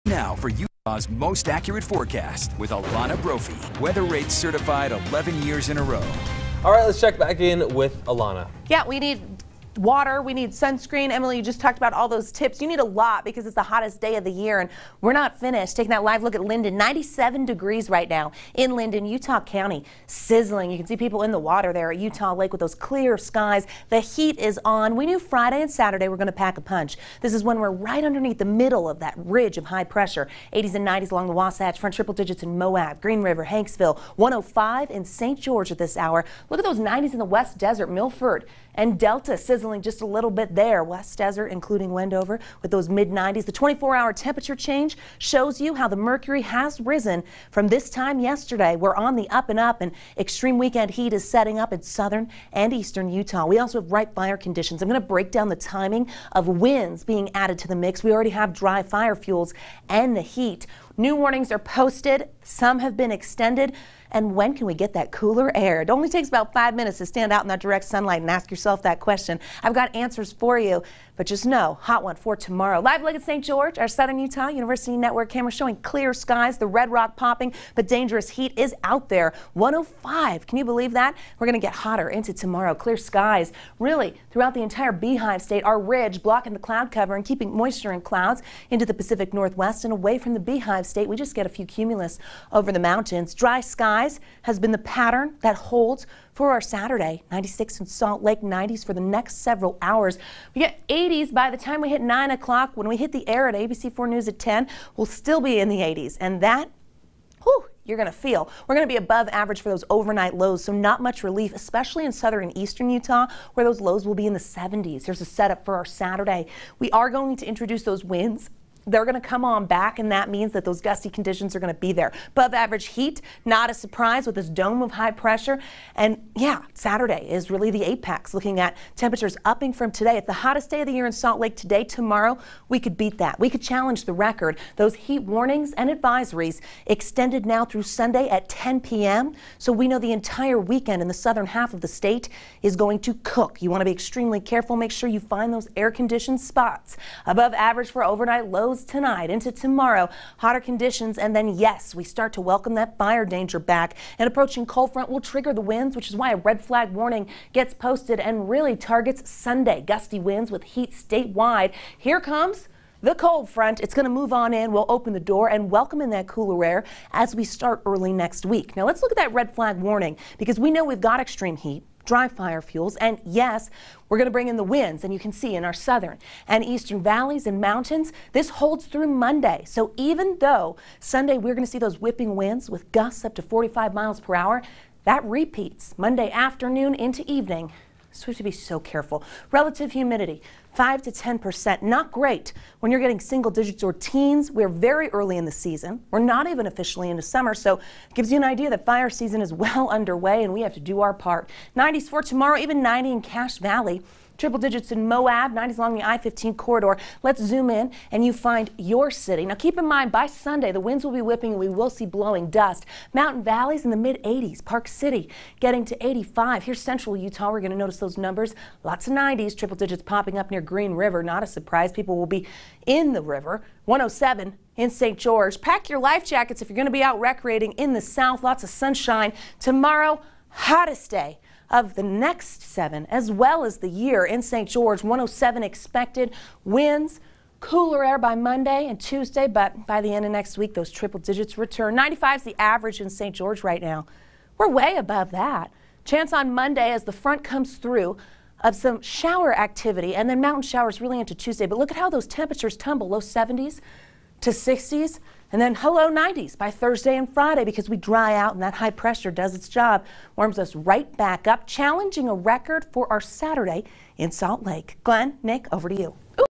Now for Utah's most accurate forecast with Alana Brophy. Weather rates certified 11 years in a row. All right, let's check back in with Alana. Yeah, we need water, we need sunscreen. Emily, you just talked about all those tips. You need a lot because it's the hottest day of the year, and we're not finished. Taking that live look at Linden, 97 degrees right now in Linden, Utah County. Sizzling. You can see people in the water there at Utah Lake with those clear skies. The heat is on. We knew Friday and Saturday we're going to pack a punch. This is when we're right underneath the middle of that ridge of high pressure. 80s and 90s along the Wasatch Front, triple digits in Moab, Green River, Hanksville, 105 in St. George at this hour. Look at those 90s in the West Desert, Milford and Delta sizzling just a little bit there. West Desert, including Wendover, with those mid-90s. The 24-hour temperature change shows you how the mercury has risen from this time yesterday. We're on the up and up, and extreme weekend heat is setting up in southern and eastern Utah. We also have ripe fire conditions. I'm going to break down the timing of winds being added to the mix. We already have dry fire fuels and the heat. New warnings are posted. Some have been extended. And when can we get that cooler air? It only takes about 5 minutes to stand out in that direct sunlight and ask yourself that question. I've got answers for you, but just know, hot one for tomorrow. Live look at St. George, our Southern Utah University Network camera showing clear skies, the red rock popping, but dangerous heat is out there. 105, can you believe that? We're going to get hotter into tomorrow. Clear skies, really, throughout the entire Beehive State. Our ridge blocking the cloud cover and keeping moisture and clouds into the Pacific Northwest and away from the Beehive State. We just get a few cumulus over the mountains. Dry skies has been the pattern that holds for our Saturday. 96 in Salt Lake, 90s for the next several hours. We get 80s by the time we hit 9 o'clock. When we hit the air at ABC4 News at 10, we'll still be in the 80s. And that, whew, you're going to feel. We're going to be above average for those overnight lows, so not much relief, especially in southern and eastern Utah, where those lows will be in the 70s. Here's a setup for our Saturday. We are going to introduce those winds. They're going to come on back, and that means that those gusty conditions are going to be there. Above average heat, not a surprise with this dome of high pressure. And yeah, Saturday is really the apex, looking at temperatures upping from today. It's the hottest day of the year in Salt Lake today. Tomorrow, we could beat that. We could challenge the record. Those heat warnings and advisories extended now through Sunday at 10 p.m. So we know the entire weekend in the southern half of the state is going to cook. You want to be extremely careful. Make sure you find those air-conditioned spots. Above average for overnight lows tonight into tomorrow. Hotter conditions, and then yes, we start to welcome that fire danger back. An approaching cold front will trigger the winds, which is why a red flag warning gets posted and really targets Sunday. Gusty winds with heat statewide. Here comes the cold front. It's going to move on in. We'll open the door and welcome in that cooler air as we start early next week. Now let's look at that red flag warning, because we know we've got extreme heat, dry fire fuels, and yes, we're going to bring in the winds, and you can see in our southern and eastern valleys and mountains, this holds through Monday. So even though Sunday we're going to see those whipping winds with gusts up to 45 miles per hour, that repeats Monday afternoon into evening. So we have to be so careful. Relative humidity, 5 to 10%. Not great when you're getting single digits or teens. We're very early in the season. We're not even officially into summer, so it gives you an idea that fire season is well underway, and we have to do our part. 90s for tomorrow, even 90 in Cache Valley. Triple digits in Moab, 90s along the I-15 corridor. Let's zoom in and you find your city. Now keep in mind, by Sunday, the winds will be whipping and we will see blowing dust. Mountain valleys in the mid-80s. Park City getting to 85. Here's central Utah. We're going to notice those numbers. Lots of 90s, triple digits popping up near Green River. Not a surprise. People will be in the river. 107 in St. George. Pack your life jackets if you're going to be out recreating in the south. Lots of sunshine. Tomorrow, hottest day of the next 7 as well as the year in St. George. 107 expected. Winds, cooler air by Monday and Tuesday, but by the end of next week those triple digits return. 95 is the average in St. George right now. We're way above that. Chance on Monday as the front comes through of some shower activity, and then mountain showers really into Tuesday. But look at how those temperatures tumble. Low 70s to 60s. And then hello 90s by Thursday and Friday, because we dry out and that high pressure does its job, warms us right back up, challenging a record for our Saturday in Salt Lake. Glenn, Nick, over to you.